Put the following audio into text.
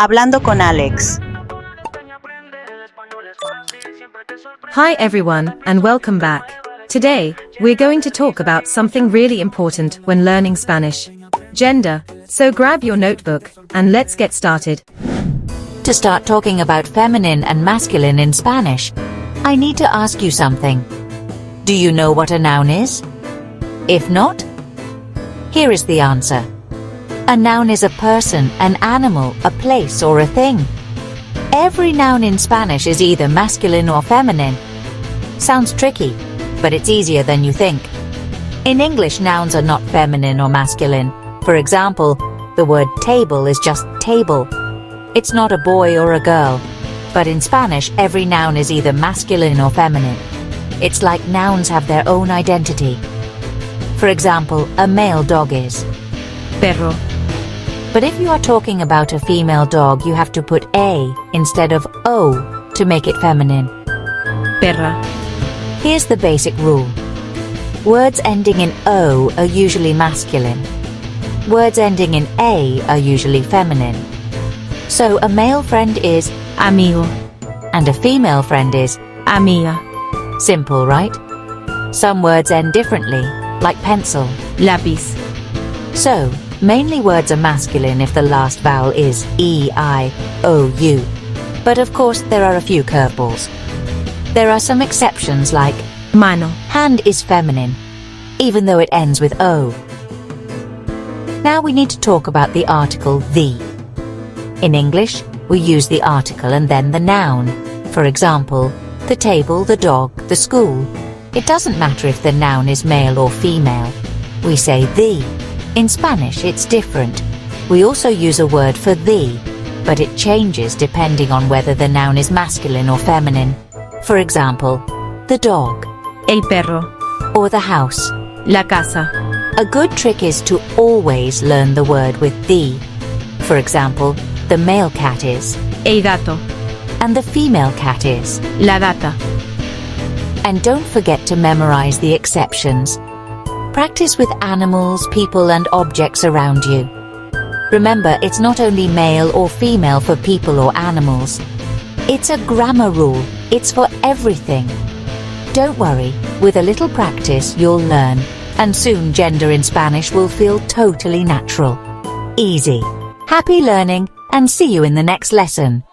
Hablando con Alex. Hi everyone, and welcome back. Today, we're going to talk about something really important when learning Spanish: gender. So grab your notebook, and let's get started. To start talking about feminine and masculine in Spanish, I need to ask you something. Do you know what a noun is? If not, here is the answer. A noun is a person, an animal, a place, or a thing. Every noun in Spanish is either masculine or feminine. Sounds tricky, but it's easier than you think. In English, nouns are not feminine or masculine. For example, the word table is just table. It's not a boy or a girl. But in Spanish, every noun is either masculine or feminine. It's like nouns have their own identity. For example, a male dog is Perro. But if you are talking about a female dog, you have to put A instead of O to make it feminine. Perra. Here's the basic rule. Words ending in O are usually masculine. Words ending in A are usually feminine. So a male friend is Amigo. and a female friend is Amiga. simple, right? Some words end differently, like pencil. Lápiz. So, mainly words are masculine if the last vowel is E, I, O, U. But of course, there are a few curveballs. There are some exceptions like Mano. hand is feminine, even though it ends with O. Now we need to talk about the article the. In English, we use the article and then the noun. For example, the table, the dog, the school. It doesn't matter if the noun is male or female. We say the. In Spanish, it's different. We also use a word for the, but it changes depending on whether the noun is masculine or feminine. For example, the dog, El perro. or the house. La casa. A good trick is to always learn the word with the. For example, the male cat is, El gato. and the female cat is. La gata. And don't forget to memorize the exceptions. Practice with animals, people, and objects around you. Remember, it's not only male or female for people or animals. It's a grammar rule. It's for everything. Don't worry, with a little practice, you'll learn, and soon gender in Spanish will feel totally natural. Easy. Happy learning, and see you in the next lesson.